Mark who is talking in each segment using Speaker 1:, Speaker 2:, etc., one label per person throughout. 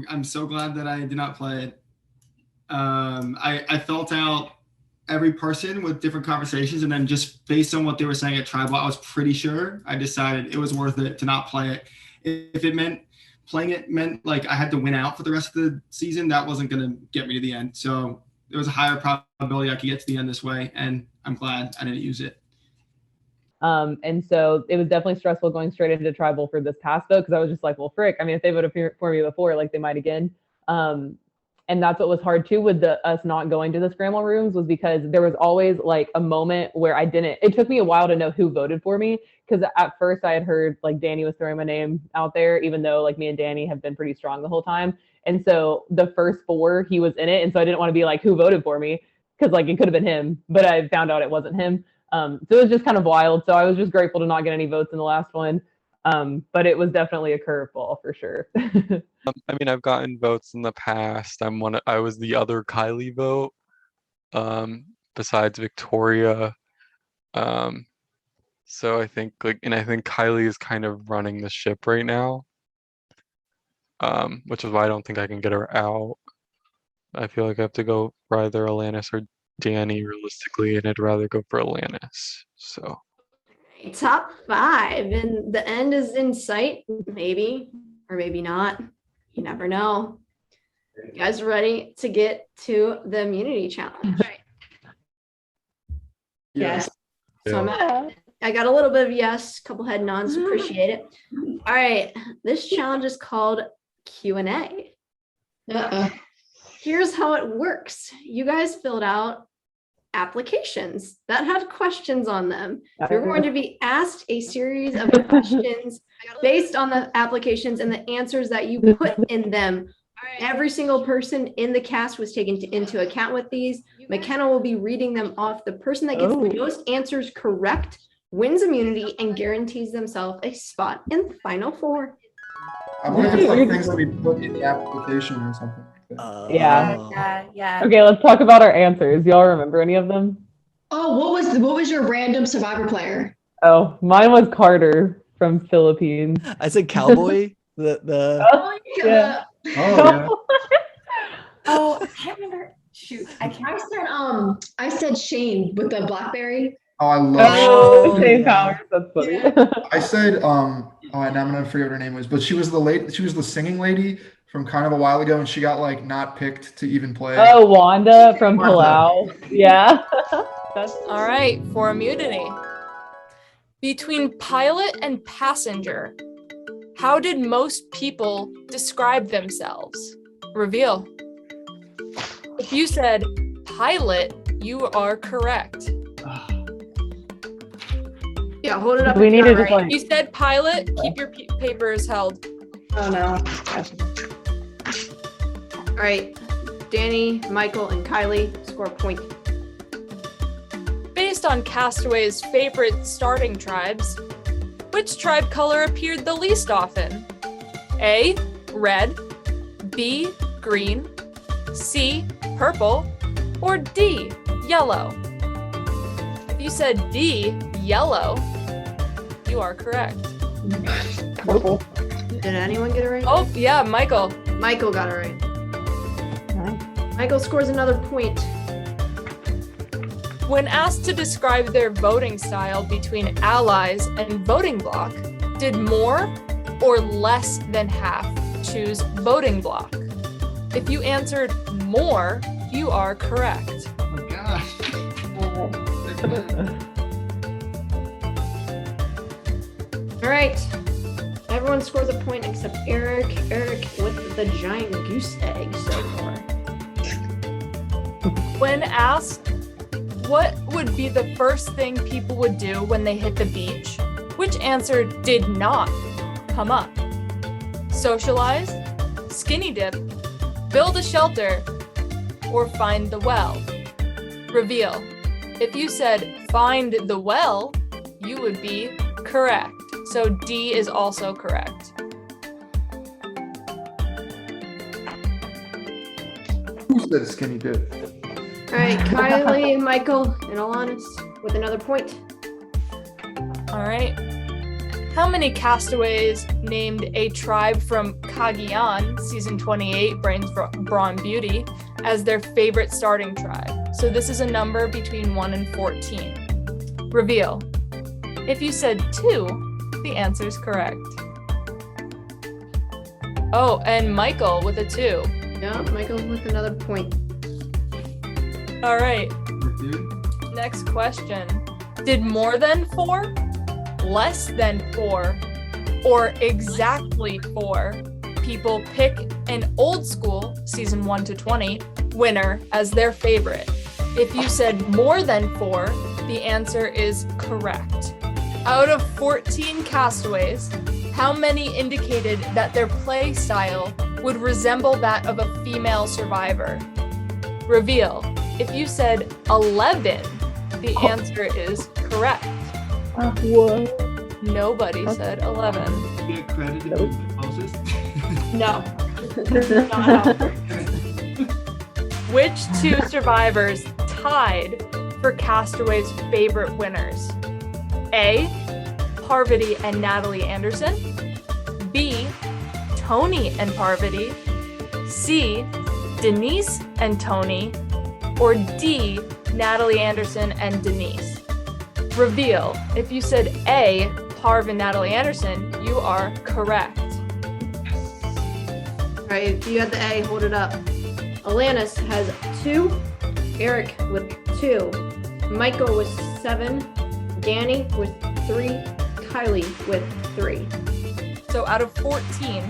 Speaker 1: I'm so glad that I did not play it. I felt out every person with different conversations, and then just based on what they were saying at Tribal, I was pretty sure I decided it was worth it to not play it. If it meant playing it meant like I had to win out for the rest of the season, that wasn't going to get me to the end. So there was a higher probability I could get to the end this way, and I'm glad I didn't use it.
Speaker 2: And so it was definitely stressful going straight into Tribal for this past vote, because I was just like, well, frick. I mean, if they voted for me before, like they might again. And that's what was hard too with us not going to the scramble rooms, was because there was always like a moment where it took me a while to know who voted for me, because at first I had heard like Danny was throwing my name out there, even though like me and Danny have been pretty strong the whole time. And so the first 4, he was in it. And so I didn't want to be like, who voted for me? Because like it could have been him, but I found out it wasn't him. So it was just kind of wild. So I was just grateful to not get any votes in the last one. But it was definitely a curveball for sure.
Speaker 3: I mean, I've gotten votes in the past. I was the other Kylie vote, besides Victoria. So I think I think Kylie is kind of running the ship right now. Which is why I don't think I can get her out. I feel like I have to go for either Alanis or Danny realistically, and I'd rather go for Alanis. So
Speaker 4: top 5, and the end is in sight, maybe or maybe not. You never know. You guys ready to get to the immunity challenge? Right.
Speaker 5: Yes.
Speaker 4: So I got a little bit of yes, couple head nods, appreciate it. All right, this challenge is called Q&A. Here's how it works. You guys filled out applications that had questions on them. You're going to be asked a series of questions based on the applications and the answers that you put in them. Every single person in the cast was taken into account with these. McKenna will be reading them off. The person that gets the most answers correct wins immunity and guarantees themselves a spot in the final 4.
Speaker 5: I wonder if like things that we put in the application or something.
Speaker 2: Yeah. Okay, let's talk about our answers. Y'all remember any of them?
Speaker 6: Oh, what was your random Survivor player?
Speaker 2: Oh, mine was Carter from Philippines.
Speaker 7: I said Cowboy.
Speaker 2: Oh, yeah.
Speaker 6: Oh, I can't remember. Shoot, I said Shane with the BlackBerry.
Speaker 5: Oh, I love
Speaker 2: Shane Powers. That's funny.
Speaker 5: I said and I'm gonna forget what her name was, but she was the singing lady from kind of a while ago, and she got like not picked to even play.
Speaker 2: Oh, Wanda from Palau. Yeah.
Speaker 8: All right, for immunity. Between pilot and passenger, how did most people describe themselves? Reveal. If you said pilot, you are correct.
Speaker 4: Yeah, hold it up.
Speaker 2: We needed to
Speaker 8: If you said pilot, keep your papers held.
Speaker 6: Oh no.
Speaker 4: All right, Danny, Michael, and Kylie score a point.
Speaker 8: Based on Castaways' favorite starting tribes, which tribe color appeared the least often? A, red, B, green, C, purple, or D, yellow? If you said D, yellow, you are correct.
Speaker 4: Purple. Did anyone get it right?
Speaker 8: Oh, yeah, Michael.
Speaker 4: Michael got it right. Michael scores another point.
Speaker 8: When asked to describe their voting style between allies and voting bloc, did more or less than half choose voting bloc? If you answered more, you are correct.
Speaker 1: Oh gosh.
Speaker 4: All right. Everyone scores a point except Erik. Erik with the giant goose egg so far.
Speaker 8: When asked what would be the first thing people would do when they hit the beach, which answer did not come up? Socialize, skinny dip, build a shelter, or find the well? Reveal. If you said find the well, you would be correct. So D is also correct.
Speaker 5: Who said skinny dip?
Speaker 4: All right, Kylie, Michael, and Alanis with another point.
Speaker 8: All right. How many Castaways named a tribe from Cagayan, season 28, Brawn Beauty, as their favorite starting tribe? So this is a number between 1 and 14. Reveal. If you said 2, the answer is correct. Oh, and Michael with a 2.
Speaker 4: Yeah, Michael with another point.
Speaker 8: All right. Next question. Did more than 4, less than 4, or exactly 4 people pick an old school season 1 to 20 winner as their favorite? If you said more than 4, the answer is correct. Out of 14 Castaways, how many indicated that their play style would resemble that of a female survivor? Reveal. If you said 11, the answer is correct.
Speaker 2: What?
Speaker 8: Nobody said 11.
Speaker 1: Get credited with the closest.
Speaker 8: No. Not how. Which 2 survivors tied for Castaways' favorite winners? A. Parvati and Natalie Anderson. B. Tony and Parvati. C. Denise and Tony. Or D. Natalie Anderson and Denise. Reveal. If you said A. Parv and Natalie Anderson, you are correct.
Speaker 4: All right, if you had the A, hold it up. Alanis has 2. Erik with 2. Michael with 7. Danny with 3. Kylie with 3.
Speaker 8: So out of 14,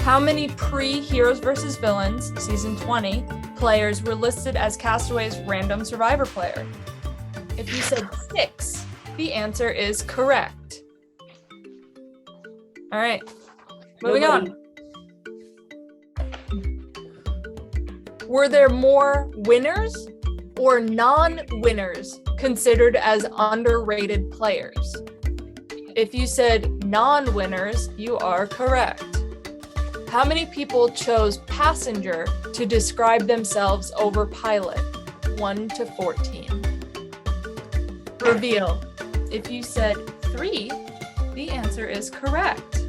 Speaker 8: how many pre-Heroes vs. Villains, season 20, players were listed as Castaways' random survivor player? If you said 6, the answer is correct. All right, moving on. Were there more winners or non-winners considered as underrated players? If you said non-winners, you are correct. How many people chose passenger to describe themselves over pilot? 1 to 14. Reveal. If you said 3, the answer is correct.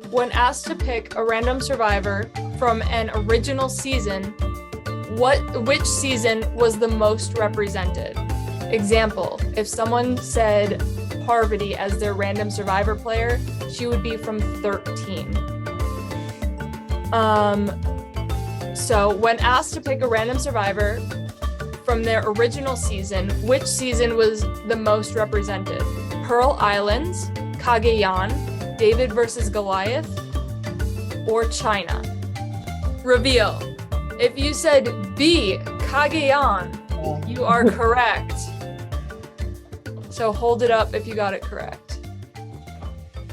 Speaker 8: When asked to pick a random survivor from an original season, which season was the most represented? Example, if someone said Parvati as their random survivor player, she would be from 13. So when asked to pick a random survivor from their original season, which season was the most represented? Pearl Islands, Cagayan, David versus Goliath, or China? Reveal. If you said B, Cagayan, you are correct. So hold it up if you got it correct.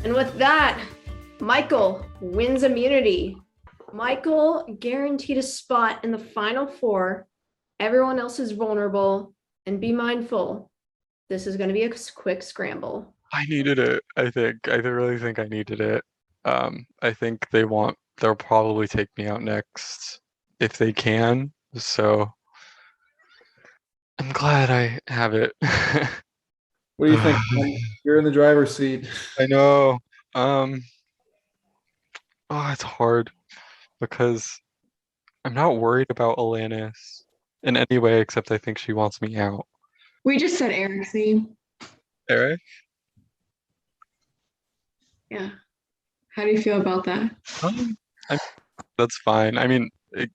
Speaker 4: And with that, Michael wins immunity. Michael guaranteed a spot in the final 4. Everyone else is vulnerable, and be mindful. This is going to be a quick scramble.
Speaker 3: I needed it, I think. I really think I needed it. I think they'll probably take me out next if they can. So I'm glad I have it.
Speaker 5: What do you think? You're in the driver's seat.
Speaker 3: I know. It's hard because I'm not worried about Alanis in any way except I think she wants me out.
Speaker 6: We just said Eric's name.
Speaker 3: Erik?
Speaker 6: Yeah. How do you feel about that?
Speaker 3: That's fine. I mean, it's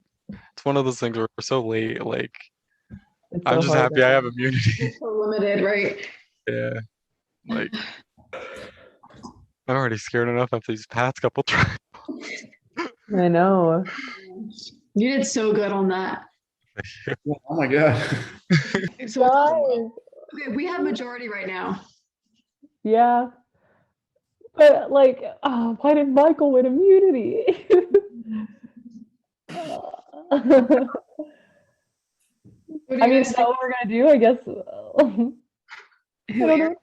Speaker 3: one of those things where we're so late. Like,
Speaker 2: It's
Speaker 3: I'm
Speaker 2: so
Speaker 3: just
Speaker 2: hard
Speaker 3: happy I have immunity.
Speaker 6: It's so limited, right?
Speaker 3: Yeah. Like, I'm already scared enough after these past couple tries.
Speaker 2: I know.
Speaker 6: You did so good on that.
Speaker 5: Oh my god.
Speaker 6: So okay, we have majority right now.
Speaker 2: Yeah. But like, why did Michael win immunity? I mean, is that what we're gonna do? I guess. I don't know.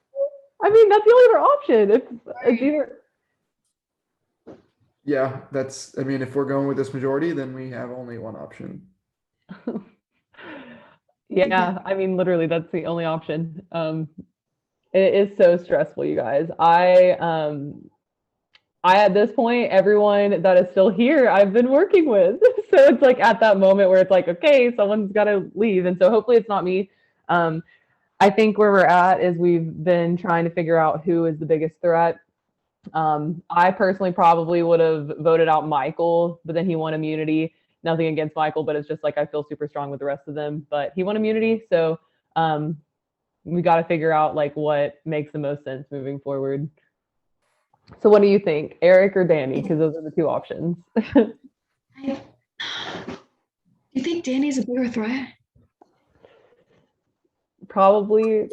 Speaker 2: I mean, that's the only other option. It's either.
Speaker 5: Yeah, I mean, if we're going with this majority, then we have only one option.
Speaker 2: Yeah, I mean, literally, that's the only option. It is so stressful, you guys. I at this point, everyone that is still here, I've been working with. So it's like at that moment where it's like, okay, someone's got to leave. And so hopefully it's not me. I think where we're at is we've been trying to figure out who is the biggest threat. I personally probably would have voted out Michael, but then he won immunity. Nothing against Michael, but it's just like I feel super strong with the rest of them. But he won immunity. So we got to figure out like what makes the most sense moving forward. So what do you think, Erik or Danny? Because those are the two options.
Speaker 6: Do you think Danny's a bigger threat?
Speaker 2: Probably.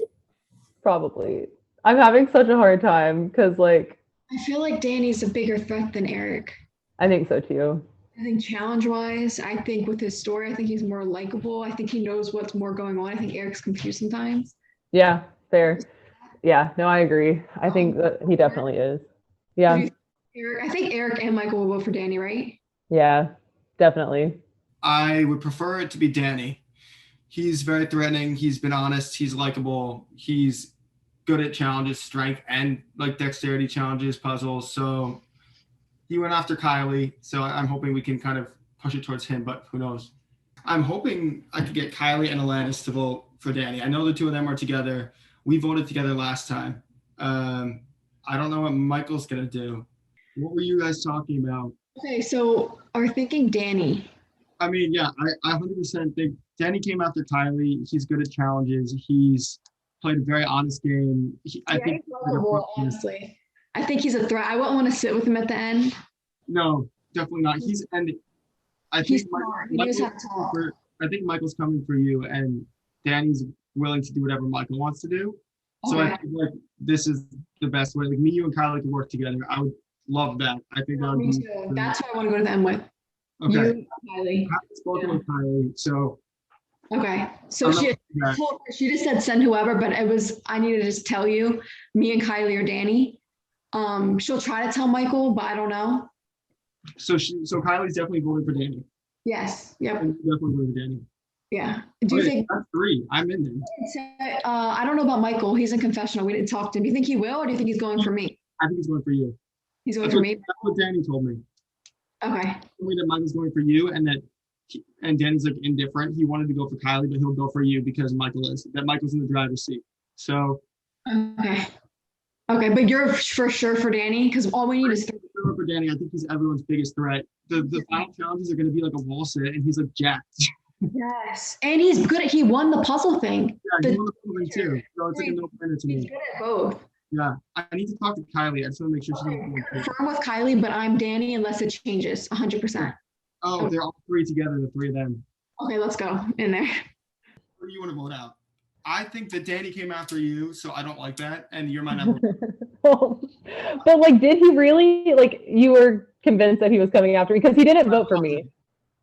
Speaker 2: I'm having such a hard time because like.
Speaker 6: I feel like Danny's a bigger threat than Erik.
Speaker 2: I think so too.
Speaker 6: I think challenge-wise, I think with his story, I think he's more likable. I think he knows what's more going on. I think Erik's confused sometimes.
Speaker 2: Yeah, fair. Yeah, no, I agree. I think that he definitely is. Yeah.
Speaker 6: I think Erik and Michael will vote for Danny, right?
Speaker 2: Yeah, definitely.
Speaker 1: I would prefer it to be Danny. He's very threatening. He's been honest. He's likable. He's good at challenges, strength, and like dexterity challenges, puzzles. So he went after Kylie. So I'm hoping we can kind of push it towards him, but who knows? I'm hoping I could get Kylie and Alanis to vote for Danny. I know the two of them are together. We voted together last time. I don't know what Michael's going to do. What were you guys talking about?
Speaker 6: Okay, so are thinking Danny.
Speaker 1: I mean, yeah, I 100% think Danny came after Kylie. He's good at challenges. He's played a very honest game. I think
Speaker 6: he's lovable, honestly. I think he's a threat. I wouldn't want to sit with him at the end.
Speaker 1: No, definitely not. I think Michael's coming for you, and Danny's willing to do whatever Michael wants to do. So I think like this is the best way. Like me, you, and Kylie can work together. I would love that. I think that would
Speaker 6: me too. That's what I want to go to the end with.
Speaker 1: Okay.
Speaker 6: You, Kylie.
Speaker 1: I've spoken with Kylie, so.
Speaker 6: Okay, so she just said send whoever, but I needed to just tell you, me and Kylie or Danny. She'll try to tell Michael, but I don't know.
Speaker 1: So Kylie's definitely voting for Danny.
Speaker 6: Yes. Yep.
Speaker 1: Definitely voting for Danny.
Speaker 6: Yeah. Do you think
Speaker 1: that's 3? I'm in there.
Speaker 6: I don't know about Michael. He's in confessional. We didn't talk to him. Do you think he will, or do you think he's going for me?
Speaker 1: I think he's going for you.
Speaker 6: He's going for me.
Speaker 1: That's what Danny told me.
Speaker 6: Okay.
Speaker 1: He told me that Michael's going for you, and Danny's like indifferent. He wanted to go for Kylie, but he'll go for you because Michael's in the driver's seat. So.
Speaker 6: Okay. Okay, but you're for sure for Danny because all we need is 3.
Speaker 1: For Danny, I think he's everyone's biggest threat. The final challenges are going to be like a wall sit, and he's like jacked.
Speaker 6: Yes, and he's good at. He won the puzzle thing.
Speaker 1: Yeah, he won the puzzle thing too. So it's like a no-brainer to me.
Speaker 6: He's good at both.
Speaker 1: Yeah, I need to talk to Kylie. I just want to make sure she's
Speaker 6: confirm with Kylie, but I'm Danny unless it changes 100%.
Speaker 1: Oh, they're all 3 together, the 3 of them.
Speaker 6: Okay, let's go in there.
Speaker 1: Who do you want to vote out? I think that Danny came after you, so I don't like that, and you're my number 1.
Speaker 2: But like, did he really? Like, you were convinced that he was coming after me because he didn't vote for me.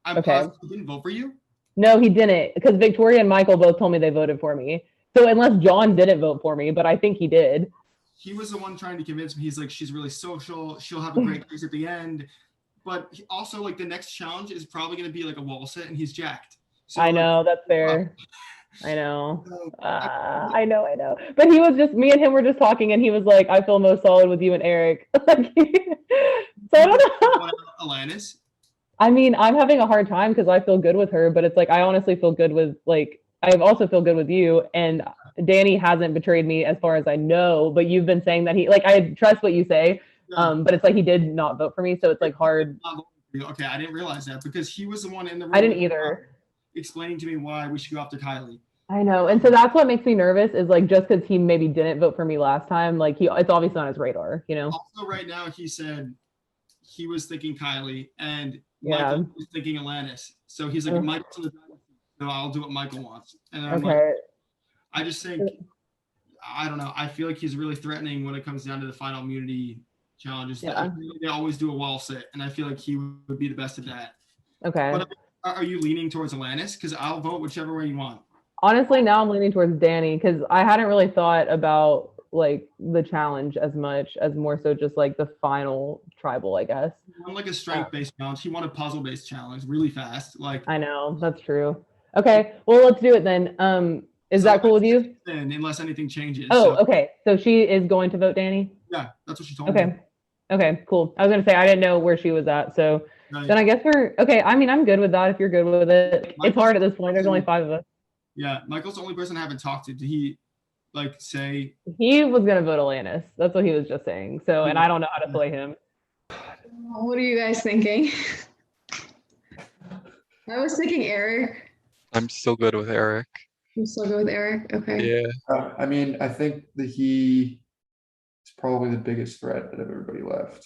Speaker 1: I'm positive he didn't vote for you?
Speaker 2: No, he didn't, because Victoria and Michael both told me they voted for me. So unless Jon didn't vote for me, but I think he did.
Speaker 1: He was the one trying to convince me. He's like, she's really social. She'll have a great case at the end. But also, like, the next challenge is probably going to be like a wall sit, and he's jacked. So,
Speaker 2: I know, that's fair. I know. I know. But he was just, me and him were just talking, and he was like, I feel most solid with you and Erik. So I don't know.
Speaker 1: Alanis?
Speaker 2: I mean, I'm having a hard time because I feel good with her, but it's like, I honestly feel good with, like, I also feel good with you, and Danny hasn't betrayed me as far as I know, but you've been saying that he, like, I trust what you say, but it's like he did not vote for me, so it's like hard.
Speaker 1: Okay, I didn't realize that because he was the one in the room.
Speaker 2: I didn't either.
Speaker 1: Explaining to me why we should go after Kylie.
Speaker 2: I know, and so that's what makes me nervous is like just because he maybe didn't vote for me last time, like it's obviously on his radar, you know.
Speaker 1: Also, right now he said he was thinking Kylie and
Speaker 2: Michael
Speaker 1: was thinking Alanis, so he's like Michael's in the driver's seat, so I'll do what Michael wants. And I'm
Speaker 2: like,
Speaker 1: I just think I don't know. I feel like he's really threatening when it comes down to the final immunity challenges. Yeah. They always do a wall sit, and I feel like he would be the best at that.
Speaker 2: Okay.
Speaker 1: But are you leaning towards Alanis? Because I'll vote whichever way you want.
Speaker 2: Honestly, now I'm leaning towards Danny because I hadn't really thought about like the challenge as much as more so just like the final tribal, I guess.
Speaker 1: He won like a strength-based challenge. He won a puzzle-based challenge really fast. Like
Speaker 2: I know, that's true. Okay, well, let's do it then. Is that cool with you?
Speaker 1: Unless anything changes.
Speaker 2: Oh,
Speaker 1: So,
Speaker 2: okay. So she is going to vote Danny?
Speaker 1: yeah, that's what she told me.
Speaker 2: Okay. Okay, cool. I was gonna say I didn't know where she was at. So
Speaker 1: Right.
Speaker 2: then I guess okay. I mean, I'm good with that if you're good with it. It's hard at this point. There's only 5 of us.
Speaker 1: Yeah, Michael's the only person I haven't talked to. Did he say
Speaker 2: He was gonna vote Alanis? That's what he was just saying. So, and I don't know how to sway him.
Speaker 6: What are you guys thinking? I was thinking Erik.
Speaker 3: I'm still good with Erik.
Speaker 6: You still go with Erik? Okay.
Speaker 3: Yeah.
Speaker 5: I mean, I think that he is probably the biggest threat out of everybody left.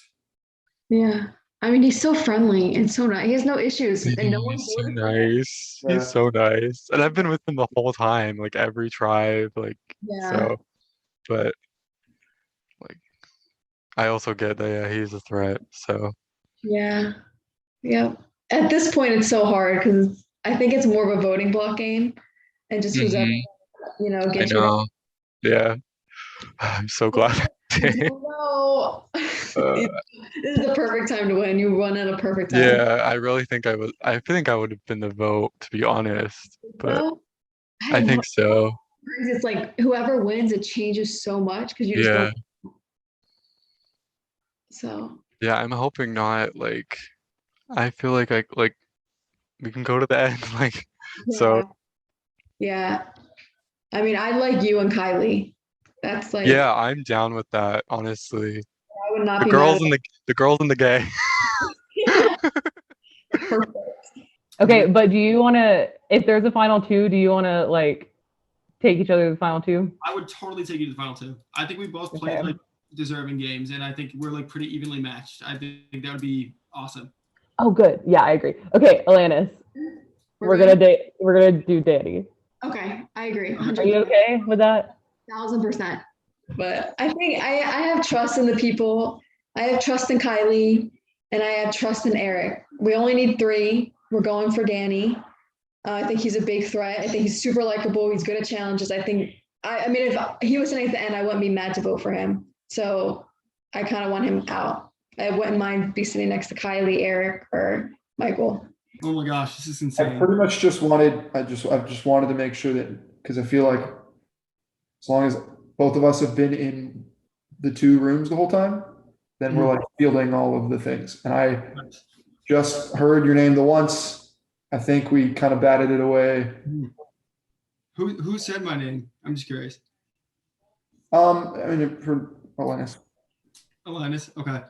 Speaker 6: Yeah. I mean, he's so friendly and so nice. He has no issues. And no one's
Speaker 3: He's so nice.
Speaker 5: Yeah.
Speaker 3: He's so nice. And I've been with him the whole time, like every tribe, like so. But like, I also get that yeah, he's a threat. So
Speaker 6: Yeah. Yeah. At this point, it's so hard because I think it's more of a voting block game, and just who's ever,
Speaker 3: I
Speaker 6: gets
Speaker 3: know. Yeah. I'm so glad.
Speaker 6: No. This is the perfect time to win. You won at a perfect time.
Speaker 3: Yeah, I really think I was. I think I would have been the vote, to be honest. But
Speaker 6: No?
Speaker 3: I think so.
Speaker 6: It's like whoever wins, it changes so much because you just
Speaker 3: Yeah.
Speaker 6: don't. So.
Speaker 3: Yeah, I'm hoping not. Like, I feel like we can go to the end. Like, so.
Speaker 6: Yeah. I mean, I like you and Kylie. That's like.
Speaker 3: Yeah, I'm down with that. Honestly,
Speaker 6: I would not
Speaker 3: the
Speaker 6: be
Speaker 3: girls and the girls and the gay.
Speaker 6: Perfect.
Speaker 2: Okay, but do you want to? If there's a final 2, do you want to like take each other to the final 2?
Speaker 1: I would totally take you to the final 2. I think we both played like deserving games, and I think we're like pretty evenly matched. I think that would be awesome.
Speaker 2: Oh, good. Yeah, I agree. Okay, Alanis, we're gonna do Danny.
Speaker 6: Okay, I agree.
Speaker 2: Are you okay with that?
Speaker 6: 1000%. But I think I have trust in the people. I have trust in Kylie, and I have trust in Erik. We only need 3. We're going for Danny. I think he's a big threat. I think he's super likable. He's good at challenges. I think. I mean, if he was in at the end, I wouldn't be mad to vote for him. So I kind of want him out. I wouldn't mind be sitting next to Kylie, Erik, or Michael.
Speaker 1: Oh my gosh, this is
Speaker 5: I
Speaker 1: insane.
Speaker 5: pretty much just wanted. I just wanted to make sure that because I feel like as long as both of us have been in the 2 rooms the whole time, then we're like fielding all of the things. And I just heard your name the once. I think we kind of batted it away.
Speaker 1: Who said my name? I'm just curious.
Speaker 5: I mean, for Alanis.
Speaker 1: Alanis. Okay.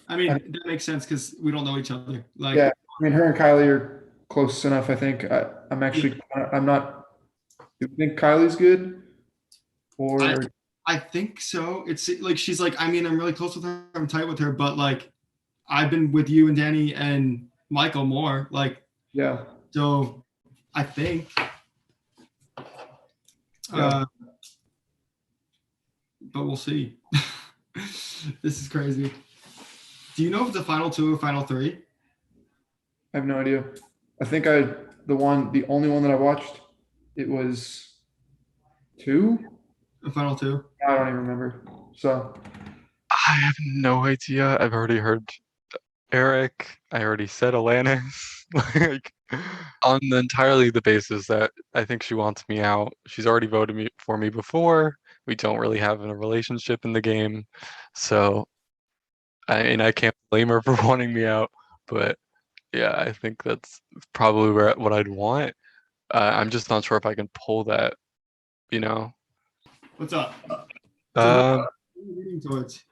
Speaker 1: I mean, that makes sense because we don't know each other. Like,
Speaker 5: Yeah, I mean, her and Kylie are close enough. I think. I'm actually. I'm not. Do you think Kylie's good? Or
Speaker 1: I think so. It's like she's like. I mean, I'm really close with her. I'm tight with her, but like, I've been with you and Danny and Michael more. Like,
Speaker 5: yeah.
Speaker 1: So, I think.
Speaker 5: Yeah.
Speaker 1: But we'll see. This is crazy. Do you know if it's a final 2 or final 3?
Speaker 5: I have no idea. I think the only one that I watched, it was 2.
Speaker 1: A final 2.
Speaker 5: I don't even remember. So
Speaker 3: I have no idea. I've already heard Erik. I already said Alanis. Like on entirely the basis that I think she wants me out. She's already voted for me before. We don't really have a relationship in the game, so I can't blame her for wanting me out. But yeah, I think that's probably what I'd want. I'm just not sure if I can pull that.
Speaker 1: What's up?
Speaker 3: What are
Speaker 1: you leaning towards?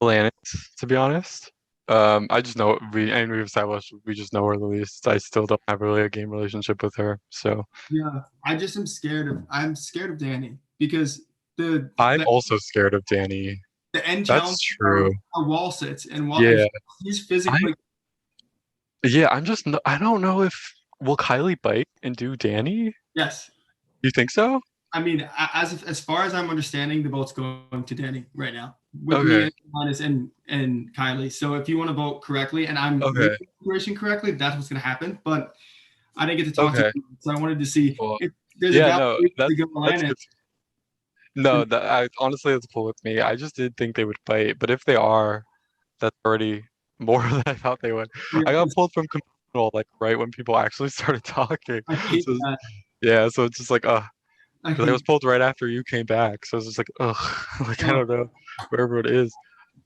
Speaker 3: Alanis, to be honest. I just know we've established we just know her the least. I still don't have really a game relationship with her, so
Speaker 1: yeah, I just am scared of Danny because
Speaker 3: I'm also scared of Danny.
Speaker 1: The end
Speaker 3: That's
Speaker 1: challenge
Speaker 3: true.
Speaker 1: Are wall sits and he's physically.
Speaker 3: I don't know if will Kylie bite and do Danny.
Speaker 1: Yes.
Speaker 3: You think so?
Speaker 1: I mean, as far as I'm understanding, the vote's going to Danny right now with me and Alanis and Kylie. So if you want to vote correctly, and I'm reading the situation correctly, that's what's going to happen. But I didn't get to talk to you, so I wanted to see if there's
Speaker 3: that's good. No, honestly, that's cool with me. I just didn't think they would fight, but if they are, that's already more than I thought they would. Yeah. I got pulled from control like right when people actually started talking.
Speaker 1: I hate that.
Speaker 3: Yeah, so it's just like, Because I was pulled right after you came back, so I was just like, ugh, like I don't know where everyone is.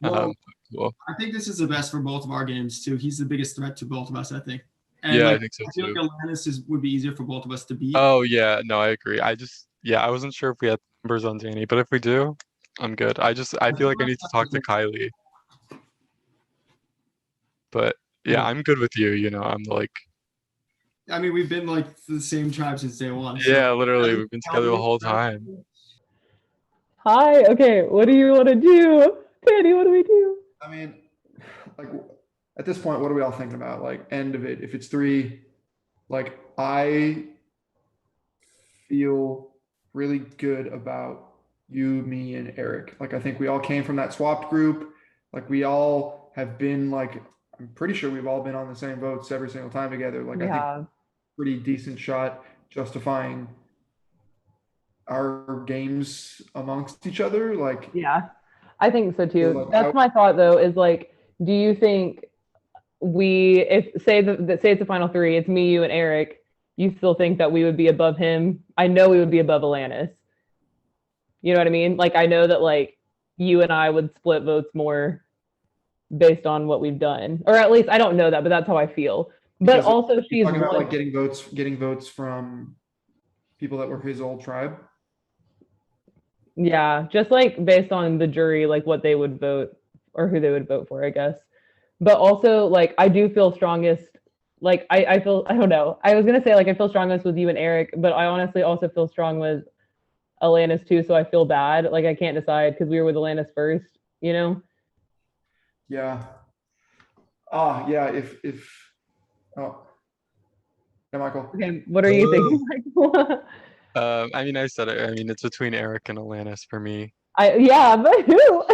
Speaker 1: Well,
Speaker 3: Well,
Speaker 1: I think this is the best for both of our games too. He's the biggest threat to both of us, I think. And
Speaker 3: yeah, I
Speaker 1: like,
Speaker 3: think so
Speaker 1: I feel
Speaker 3: too.
Speaker 1: like Alanis would be easier for both of us to beat.
Speaker 3: Oh yeah, no, I agree. I wasn't sure if we had numbers on Danny, but if we do, I'm good. I feel like I need to talk to Kylie. But yeah, I'm good with you. You know, I'm like,
Speaker 1: I mean, we've been like the same tribe since day one. So.
Speaker 3: yeah, literally, we've been together the whole time.
Speaker 2: Hi. Okay. What do you want to do, Danny? What do we do?
Speaker 5: I mean, like at this point, what are we all thinking about? Like end of it. If it's 3, like I feel really good about you, me, and Erik. Like I think we all came from that swapped group. Like we all have been like, I'm pretty sure we've all been on the same votes every single time together. Like I think pretty decent shot justifying our games amongst each other. Like
Speaker 2: yeah, I think so too.
Speaker 5: Like,
Speaker 2: that's my thought though, is like, do you think say it's the final 3, it's me, you, and Erik, you still think that we would be above him? I know we would be above Alanis. You know what I mean? Like I know that like you and I would split votes more based on what we've done, or at least I don't know that, but that's how I feel. But also she's
Speaker 5: talking about like getting votes from people that were his old tribe.
Speaker 2: Yeah, just like based on the jury, like what they would vote or who they would vote for, I guess. But also like I do feel strongest, like I feel, I don't know, I was gonna say like I feel strongest with you and Erik, but I honestly also feel strong with Alanis too, so I feel bad, like I can't decide because we were with Alanis first, you know.
Speaker 5: Yeah. Yeah, Michael.
Speaker 2: Okay, what are you thinking, Michael?
Speaker 3: I mean, I said it. I mean, it's between Erik and Alanis for me.
Speaker 2: Yeah, but who?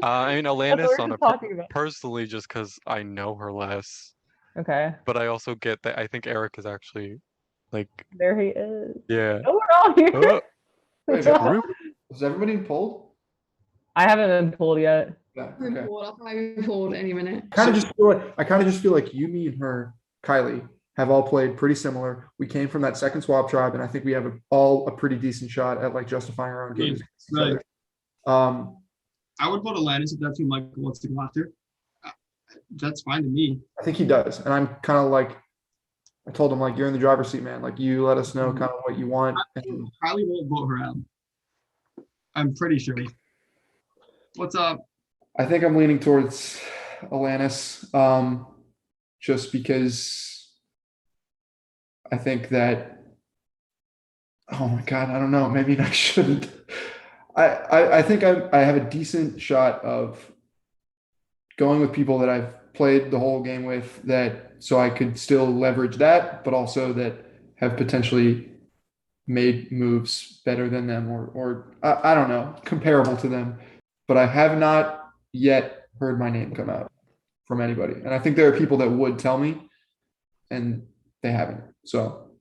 Speaker 3: I mean, Alanis on personally, just because I know her less.
Speaker 2: Okay.
Speaker 3: But I also get that I think Erik is actually like.
Speaker 2: There he is.
Speaker 3: Yeah.
Speaker 2: Oh, we're all here.
Speaker 5: Wait, was everybody pulled?
Speaker 2: I haven't been pulled yet.
Speaker 5: Yeah.
Speaker 6: Okay. I'll probably be pulled any minute.
Speaker 5: I kind of just feel like you, me, and her, Kylie, have all played pretty similar. We came from that second swap tribe, and I think we have all a pretty decent shot at like justifying our own games.
Speaker 1: Right. I would vote Alanis if that's who Michael wants to go after. That's fine to me.
Speaker 5: I think he does, and I'm kind of like, I told him like, you're in the driver's seat, man. Like you let us know kind of what you want. And
Speaker 1: Kylie won't vote her out. I'm pretty sure. What's up?
Speaker 5: I think I'm leaning towards Alanis, just because I think that, oh my God, I don't know, maybe I shouldn't. I think I have a decent shot of going with people that I've played the whole game with, that so I could still leverage that, but also that have potentially made moves better than them or I don't know, comparable to them. But I have not yet heard my name come out from anybody. And I think there are people that would tell me and they haven't. So.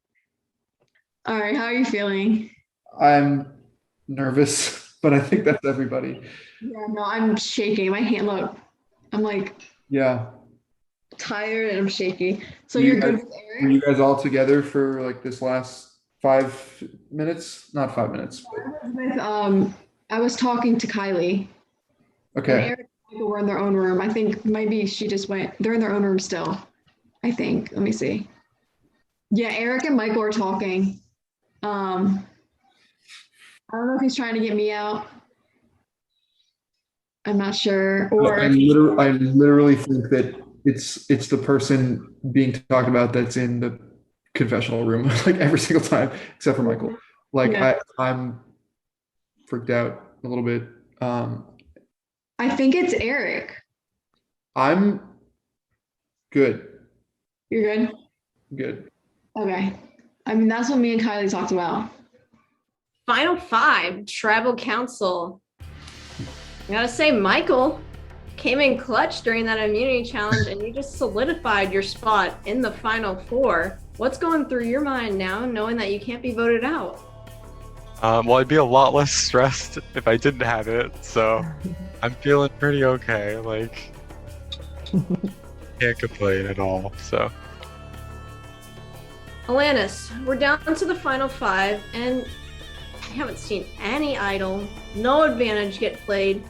Speaker 6: All right. How are you feeling?
Speaker 5: I'm nervous, but I think that's everybody.
Speaker 6: Yeah, no, I'm shaking. My hand, look, I'm like,
Speaker 5: yeah,
Speaker 6: tired and I'm shaky. So you're good with Erik?
Speaker 5: Were you guys all together for like this last 5 minutes? Not 5 minutes. But...
Speaker 6: I was talking to Kylie.
Speaker 5: Okay.
Speaker 6: And Erik and Michael were in their own room. I think maybe she just went, they're in their own room still. I think. Let me see. Yeah, Erik and Michael are talking. I don't know if he's trying to get me out. I'm not sure. Or
Speaker 5: I literally think that it's the person being talked about that's in the confessional room like every single time, except for Michael. Like yeah. I'm freaked out a little bit.
Speaker 6: I think it's Erik.
Speaker 5: I'm good.
Speaker 6: You're good?
Speaker 5: Good.
Speaker 6: Okay. I mean, that's what me and Kylie talked about.
Speaker 4: Final 5, Tribal Council. I gotta say, Michael came in clutch during that immunity challenge and you just solidified your spot in the final 4. What's going through your mind now, knowing that you can't be voted out?
Speaker 3: Well, I'd be a lot less stressed if I didn't have it, so I'm feeling pretty okay. Like, can't complain at all, so.
Speaker 4: Alanis, we're down to the final 5, and haven't seen any idol, no advantage get played.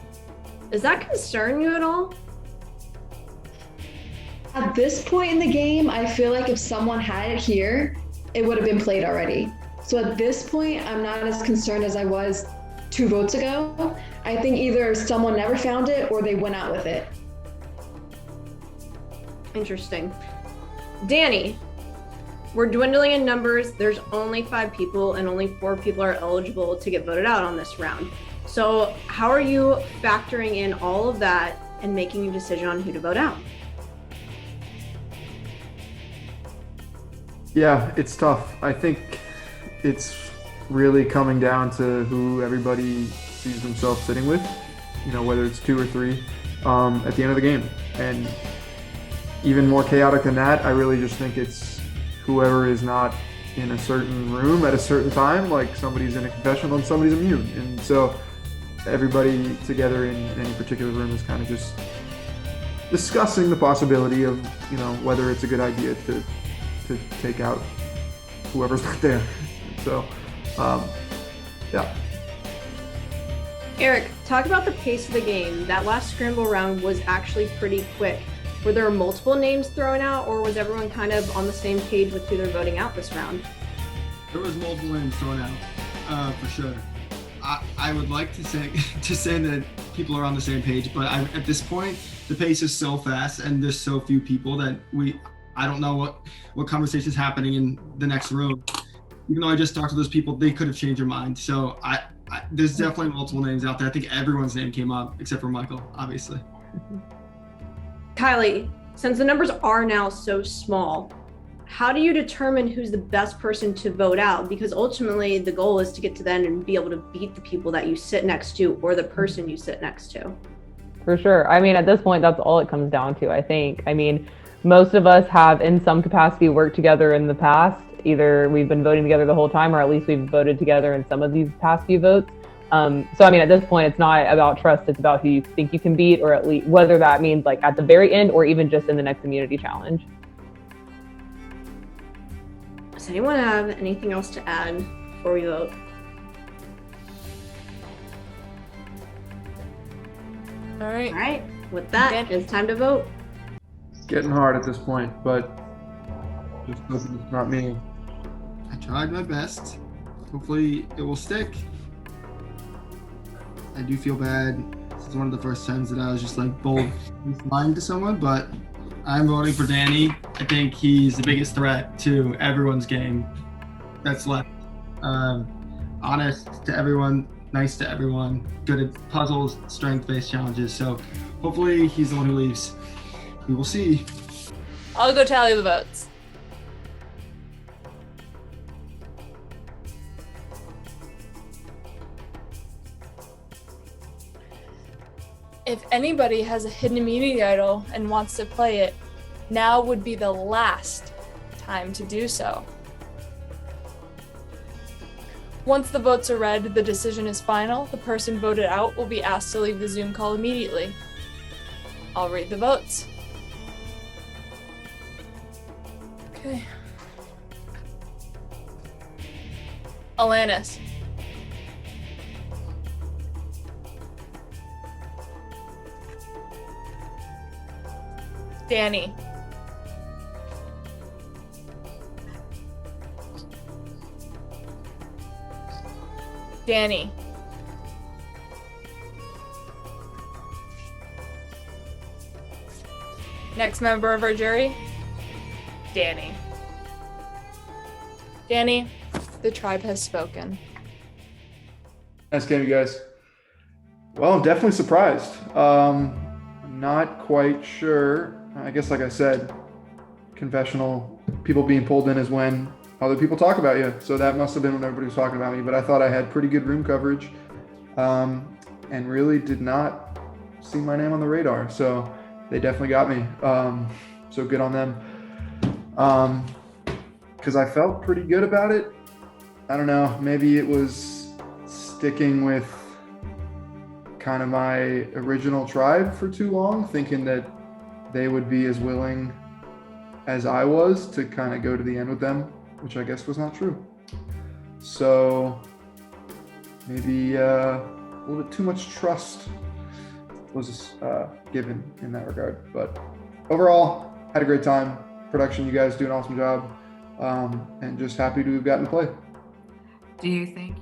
Speaker 4: Does that concern you at all?
Speaker 6: At this point in the game, I feel like if someone had it here, it would have been played already. So at this point, I'm not as concerned as I was 2 votes ago. I think either someone never found it or they went out with it.
Speaker 4: Interesting. Danny, we're dwindling in numbers. There's only 5 people and only 4 people are eligible to get voted out on this round. So how are you factoring in all of that and making a decision on who to vote out?
Speaker 5: Yeah, it's tough. I think it's really coming down to who everybody sees themselves sitting with, whether it's 2 or 3 at the end of the game. And even more chaotic than that, I really just think it's whoever is not in a certain room at a certain time, like somebody's in a confessional and somebody's immune. And so everybody together in any particular room is kind of just discussing the possibility of, whether it's a good idea to take out whoever's not there. So, yeah.
Speaker 4: Erik, talk about the pace of the game. That last scramble round was actually pretty quick. Were there multiple names thrown out, or was everyone kind of on the same page with who they're voting out this round?
Speaker 1: There was multiple names thrown out, for sure. I would like to say that people are on the same page, but at this point, the pace is so fast and there's so few people that I don't know what conversation is happening in the next room. Even though I just talked to those people, they could have changed their mind. So there's definitely multiple names out there. I think everyone's name came up except for Michael, obviously.
Speaker 4: Kylie, since the numbers are now so small, how do you determine who's the best person to vote out? Because ultimately the goal is to get to the end and be able to beat the people that you sit next to or the person you sit next to.
Speaker 2: For sure. I mean, at this point, that's all it comes down to, I think. I mean, most of us have in some capacity worked together in the past. Either we've been voting together the whole time, or at least we've voted together in some of these past few votes. So, I mean, at this point, it's not about trust. It's about who you think you can beat, or at least whether that means like at the very end or even just in the next immunity challenge.
Speaker 4: Does anyone have anything else to add before we vote?
Speaker 8: All right.
Speaker 4: All right. With that, it's time to vote.
Speaker 5: It's getting hard at this point, but just hope it's not me.
Speaker 1: I tried my best. Hopefully it will stick. I do feel bad. This is one of the first times that I was just like bold lying to someone, but I'm voting for Danny. I think he's the biggest threat to everyone's game that's left. Honest to everyone, nice to everyone, good at puzzles, strength-based challenges. So hopefully he's the one who leaves. We will see.
Speaker 8: I'll go tally the votes. If anybody has a hidden immunity idol and wants to play it, now would be the last time to do so. Once the votes are read, the decision is final. The person voted out will be asked to leave the Zoom call immediately. I'll read the votes. Okay. Alanis. Danny. Danny. Next member of our jury, Danny. Danny, the tribe has spoken.
Speaker 5: Nice game, you guys. Well, I'm definitely surprised. I'm not quite sure. I guess, like I said, confessional, people being pulled in is when other people talk about you. So that must have been when everybody was talking about me. But I thought I had pretty good room coverage, and really did not see my name on the radar. So they definitely got me. So good on them. Because I felt pretty good about it. I don't know. Maybe it was sticking with kind of my original tribe for too long, thinking that they would be as willing as I was to kind of go to the end with them, which I guess was not true. So maybe a little bit too much trust was given in that regard. But overall, had a great time. Production, you guys do an awesome job, and just happy to have gotten to play.
Speaker 7: Do you think